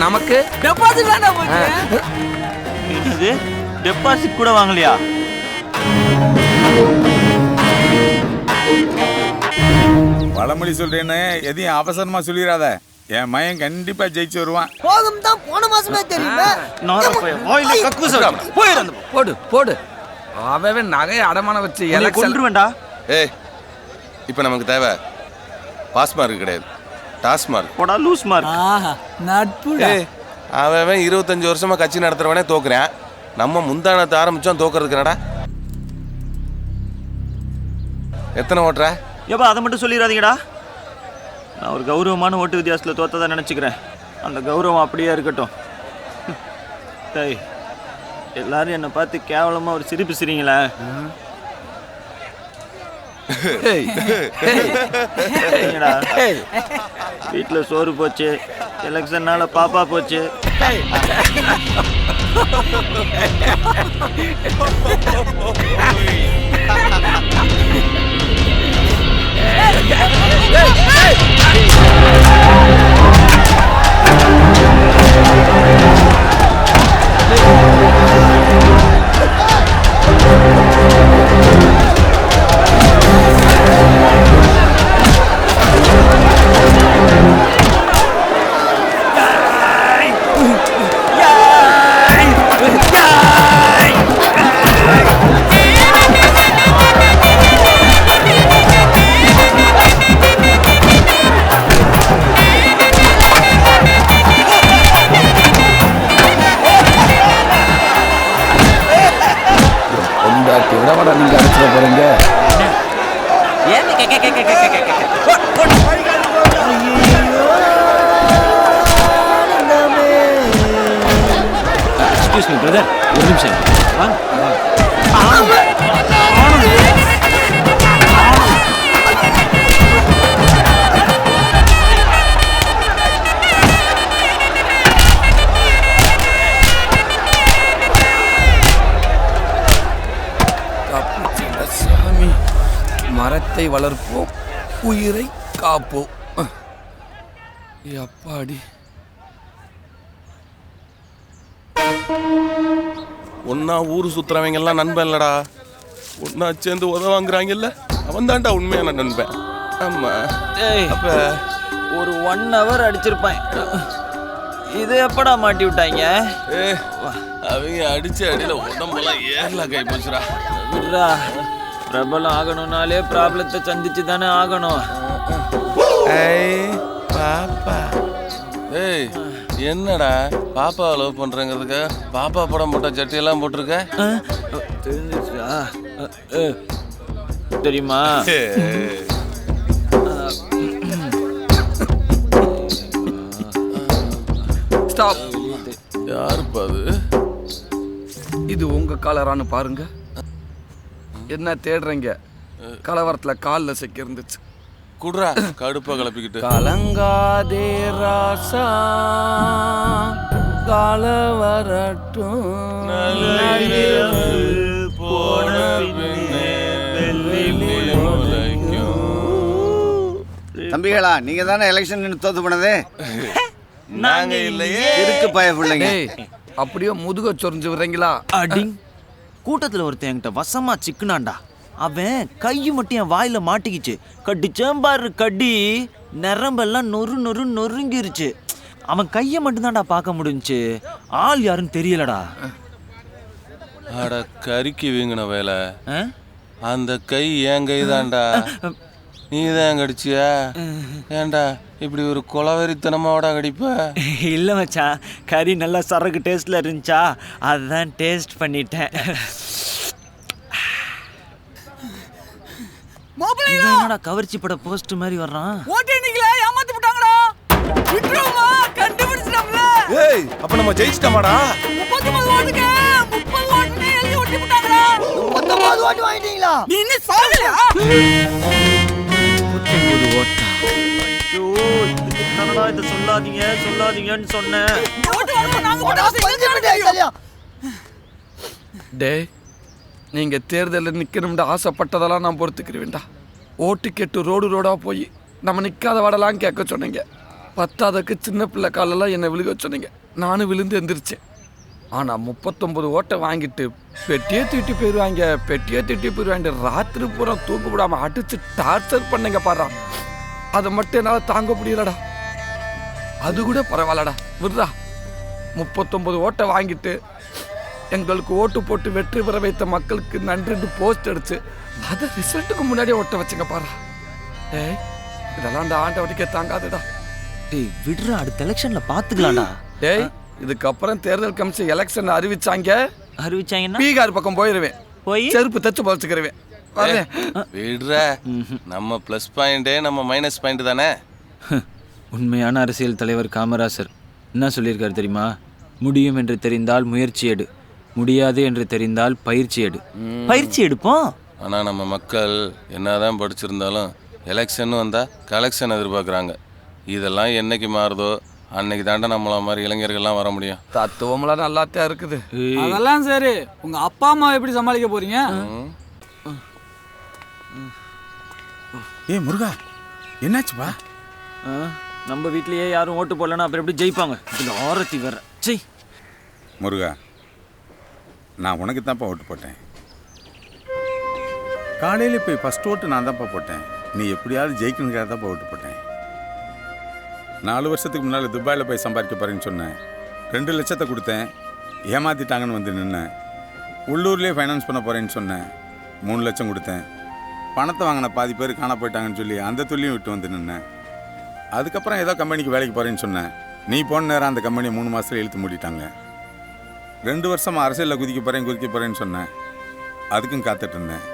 நமக்கு டெபாசிட் வேண்டாம் போச்சு. என்னது டெபாசிட் கூட வாங்கலையா? பழமொழி சொல்றேன்னு எதையும் அவசரமா சொல்லிடாத. என் மயன் கண்டிப்பா ஜெயிச்சு வருவான். போகும் தான் போன மாசமே தெரியுமே. போடு போடு. அவன் நகையை அடமான வச்சு கொண்டுருவேண்டா. ஏய், இப்போ நமக்கு தேவை பாஸ் மார்க் கிடையாது, டாஸ் மார்க். போடா லூஸ் மார்க். நட்புடா. ஏய், அவன் 25 வருஷமா கட்சி நடத்துறவனே தோக்குறேன். நம்ம முந்தானத்தை ஆரம்பிச்சோம் தோக்குறதுக்கு. என்னடா எத்தனை ஓட்டுற? ஏப்பா அதை மட்டும் சொல்லிடாதீங்கடா. நான் ஒரு கௌரவமான ஓட்டு வித்தியாசத்தில் தோத்ததான் நினச்சிக்கிறேன். அந்த கௌரவம் அப்படியே இருக்கட்டும். டேய், எல்லாரும் என்னை பார்த்து கேவலமாக ஒரு சிரிப்பு சிரிங்களே. வீட்டில் சோறு போச்சு, எலெக்ஷன்னால பாப்பா போச்சு. நீங்க அடிச்சிட போறீங்க. எக்ஸ்கியூஸ் மீ பிரதர், ஒரு நிமிஷம் வாங்க. சாமி, மரத்தை வளர்ப்போம், உயிரை காப்போம். அப்பாடி. ஒன்னா ஊரு சுத்துறவங்க எல்லாம் நண்பன் இல்லடா. ஒன்னா சேர்ந்து உதவாங்கிறாங்கல்ல, அவன் தான்டா உண்மையான நண்பன். ஆமா. அப்ப ஒரு 1 hour அடிச்சிருப்பேன். இது எப்படா மாட்டி விட்டாங்க? அவங்க அடிச்ச அடியில உடம்பெல்லாம் ஏர்ல கை போச்சுடா. விட்றா, பிரபலம் ஆகணும்னாலே ப்ராப்ளத்தை சந்திச்சு தானே ஆகணும். பாப்பா, ஏய் என்னடா பாப்பா லவ் பண்றங்கிறதுக்கு பாப்பா படம் போட்ட சட்டையெல்லாம் போட்டிருக்க? தெரிஞ்சிச்சா? தெரியுமா? ஸ்டாப். யாருப்பா அது? இது உங்க காலரான்னு பாருங்க. என்ன தேடுறீங்க? கலவரத்துல காலில் சிக்கி இருந்துச்சு. குடுறா, கடுப்பா கிளப்பிக்கிட்டு. கலங்காதே ராசா, கலவரட்டும் போன பின்னே தம்பிகளா, நீங்க தானே எலெக்ஷன் தோத்து போனது? நாங்க இல்லையே. இருக்கு பய பிள்ளைங்க. அப்படியே முதுக சொரிஞ்சு விடுறீங்களா? அடிங். கூட்டத்துல ஒருத்தன் என்கிட்ட வசமா சிக்குனாண்டா. அவன் கையை மட்டும் என் வாயில மாட்டிக்கிச்சு. கடிச்சேம்பாரு கடி, நரம்பெல்லாம் நொறுங்கிருச்சு. அவன் கையை மட்டும்தான்டா பார்க்க முடிஞ்சுச்சு. ஆள் யாருன்னு தெரியலடா. அட கறிக்கு வீங்கின வேலை. அந்த கை என் கை தான்டா. நீ தான் கடிச்சியா? ஏன்டா இப்படி ஒரு கொலவெறித்தனமாவோட கடிப்ப? இல்ல மச்சான், கறி நல்லா சரக்கு டேஸ்ட்ல இருந்துச்சா, அதான் டேஸ்ட் பண்ணிட்டேன். என்னடா கவர்ச்சி பட போஸ்ட் மாதிரி வர்றான்? ஓட்டேனிங்களே ஏமாத்தி விட்டாங்கடா. விட்டுறோமா? கண்டுபிடிச்சிட்டோம்ல. ஏய், அப்ப நம்ம ஜெயிச்சிட்டோமாடா? 39 ஓட்டுக்கு 30 ஓட்டுனே எழுதி ஓட்டி விட்டாங்கடா. 39 ஓட்டு வாங்கிட்டீங்களா? நீ இன்னும் சாகலையா? 39 ஓட்டா? ஐயோ, என்னடா இத சொல்லாதீங்கன்னு சொன்னேன். ஓட்டு வாங்க, நாங்க போட்டா டே, நீங்க தேர்தலில் நிக்கணும்னு ஆசைப்பட்டதெல்லாம் நான் பொறுத்துக்கிறேன்டா. ஓட்டு கேட்டு ரோடா போய் நம்ம நிக்காத வாடலாம் கேட்க சொன்னீங்க. பத்தாதக்கு சின்ன பிள்ளை காலெல்லாம் என்னை விழுக சொன்னீங்க. நானும் விழுந்து எந்திரிச்சேன். ஆனால் 39 ஓட்டை வாங்கிட்டு பெட்டியே தூட்டி போயிடுவாங்க. ராத்திரி பூரா தூக்க விடாமல் அடிச்சு டார்ச்சர் பண்ணீங்க பாரு. அதை மட்டும் என்னால் தாங்க முடியலடா. அது கூட பரவாயில்லடா, விடுறா. 39 ஓட்டை வாங்கிட்டு எங்களுக்கு ஓட்டு போட்டு வெற்றி பெற வைத்த மக்களுக்கு நன்றின்னு போஸ்ட் அடிச்சு அதை ரிசல்ட்டுக்கு முன்னாடியே ஓட்ட வச்சுங்க பாரு. ஏய், இதெல்லாம் அந்த ஆண்டவனுக்கே தாங்காதுடா. டேய் விடுறா, அடுத்த எலெக்ஷன்ல பாத்துக்கலாம்டா. டேய், இதுக்கப்புறம் தேர்தல் கமிஷன் எலெக்ஷன் அறிவிச்சாங்கன்னா பீகார் பக்கம் போயிருவேன். போய் செருப்பு தச்சு பழச்சுக்கிறவேன். விடுற, நம்ம ப்ளஸ் பாயிண்டே நம்ம மைனஸ் பாயிண்ட் தானே. உண்மையான அரசியல் தலைவர் காமராசர் என்ன சொல்லியிருக்காரு தெரியுமா? முடியும் என்று தெரிந்தால் முயற்சி எடு, முடியாது என்று தெரிந்தால் பயிற்சி எடு. பயிற்சி எடுப்போம். ஆனால் நம்ம மக்கள் என்னதான் படிச்சிருந்தாலும் எலெக்ஷன் வந்தால் கலெக்ஷன் எதிர்பார்க்குறாங்க. இதெல்லாம் என்னைக்கு மாறுதோ அன்னைக்கு தாண்டா நம்மள மாதிரி இளைஞர்கள்லாம் வர முடியும். தத்துவம்லாம் நல்லாத்தான் இருக்குது. அதெல்லாம் சரி, உங்க அப்பா அம்மா எப்படி சமாளிக்க போறீங்க? ஏய் முருகா, என்னாச்சுப்பா? நம்ம வீட்லயே யாரும் ஓட்டு போடலன்னா அப்புறம் எப்படி ஜெயிப்பாங்க? இதில் ஆரத்தி வர ஜெய். முருகா, நான் உனக்கு தான்ப்பா ஓட்டு போட்டேன். காலையில் போய் ஃபஸ்ட் ஓட்டு நான் தான்ப்பா போட்டேன். நீ எப்படியாவது ஜெயிக்கணுங்கிறத தான்ப்பா ஓட்டு போட்டேன். 4 வருஷத்துக்கு முன்னால் துபாயில் போய் சம்பாதிக்க போகிறேன்னு சொன்னேன். 2 லட்சத்தை கொடுத்தேன், ஏமாற்றிட்டாங்கன்னு வந்து நின்னேன். உள்ளூர்லேயே ஃபைனான்ஸ் பண்ண போகிறேன்னு சொன்னேன், 3 லட்சம் கொடுத்தேன். பணத்தை வாங்கின பாதி பேர் காண போயிட்டாங்கன்னு சொல்லி அந்த துள்ளியும் விட்டு வந்து நின்னேன். அதுக்கப்புறம் ஏதோ கம்பெனிக்கு வேலைக்கு போகிறேன்னு சொன்னேன். நீ போன நேரம் அந்த கம்பெனியை 3 மாதத்தில் இழுத்து மூடிட்டாங்க. 2 வருஷமாக அரசியலில் குதிக்க போகிறேன்னு சொன்னேன். அதுக்கும் காத்துட்டு இருந்தேன்.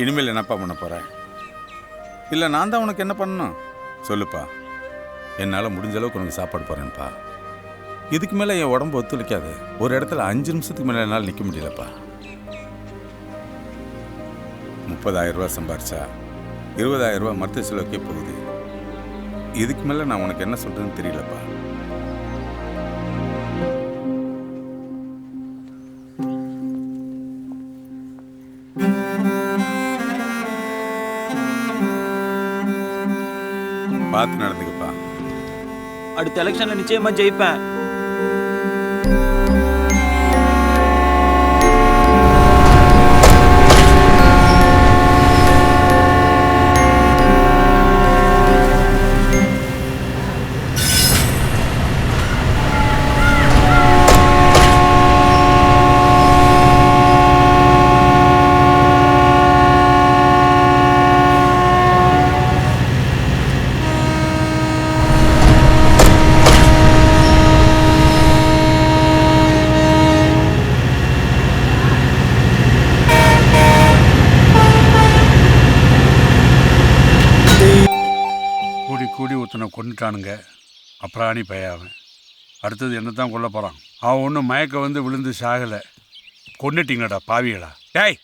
இனிமேல் என்னப்பா பண்ண போகிறேன்? இல்லை நான் தான் உனக்கு என்ன பண்ணணும் சொல்லுப்பா. என்னால் முடிஞ்ச அளவுக்கு உனக்கு சாப்பாடு போகிறேன்ப்பா. இதுக்கு மேலே என் உடம்பு ஒத்துழைக்காது. ஒரு இடத்துல 5 நிமிஷத்துக்கு மேலே என்னால் நிற்க முடியலப்பா. 30,000 ரூபா சம்பாரிச்சா 20,000 ரூபா மருத்துவ செலவுக்கே போகுது. இதுக்கு மேலே நான் உனக்கு என்ன சொல்கிறதுன்னு தெரியலப்பா. பார்த்து நடந்துக்கப்பா. அடுத்த எலெக்ஷன்ல நிச்சயமா ஜெயிப்பேன். கொண்டுட்டானுங்க. அப்புறாணி பையன் அடுத்தது என்ன தான் கொல்ல போகிறான். அவன் ஒன்றும் மயக்க வந்து விழுந்து சாகலை. கொண்டுட்டீங்கடா பாவிகளா. டேய்,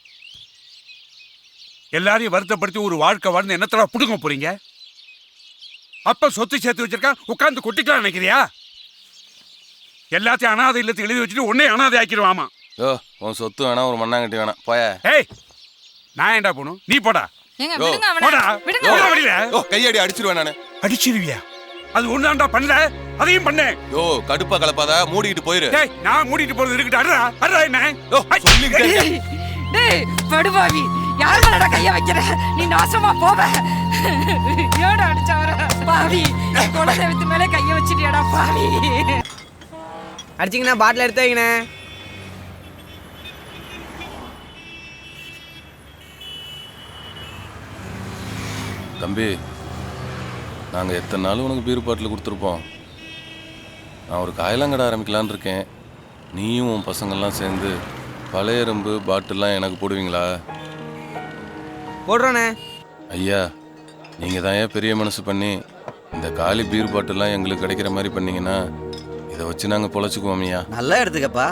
எல்லாரையும் வருத்தப்படுத்தி ஒரு வாழ்க்கை வாழ்ந்து என்னத்தடா பிடுங்க போறீங்க? அப்ப சொத்து சேர்த்து வச்சிருக்கான், உட்காந்து கொட்டிக்கலாம் நினைக்கிறியா? எல்லாத்தையும் அனாதை இல்லத்துக்கு எழுதி வச்சுட்டு உன்னே அனாதை ஆக்கிடுவாமா. ஓ, உன் சொத்து வேணாம், ஒரு மண்ணாங்கட்டி வேணாம், போய. ஏய், நான் ஏன்டா போகணும்? நீ போடா. கையடி அடிச்சிருவேன் நானு. அடிச்சிருவியா? அது ஒண்ணுதான்டா பண்ணல, அதையும் பண்ணேன். யோ, கடுப்பா கலப்பாத, மூடிட்டு போயிரு. டேய், நான் மூடிட்டு போறது இருக்கட்டும். அடடா அடடா என்ன? டேய் படுபாவி, யார் மேலடா கைய வைக்கிற? நீ நாசமா போவ. ஏடா அடிச்சவர பாவி, குலதெய்வத்து மேல கைய வச்சிட்டியாடா பாவி. அடிச்சிங்கண்ணா, பாட்டில் எடுத்து வைங்கண்ணே. தம்பி, நாங்கள் எத்தனை நாள் உனக்கு பீர் பாட்டில் கொடுத்துருப்போம். நான் ஒரு காயலாங்கடை ஆரம்பிக்கலான்னு இருக்கேன். நீயும் உன் பசங்கள்லாம் சேர்ந்து பழைய எறும்பு பாட்டிலாம் எனக்கு போடுவீங்களா? போடுறோண்ணே. ஐயா, நீங்கள் தான் ஏன் பெரிய மனசு பண்ணி இந்த காலி பீர் பாட்டிலாம் எங்களுக்கு கிடைக்கிற மாதிரி பண்ணீங்கன்னா இதை வச்சு நாங்கள் பொழைச்சிக்குவோம் ஐயா. நல்லா எடுத்துக்கப்பா.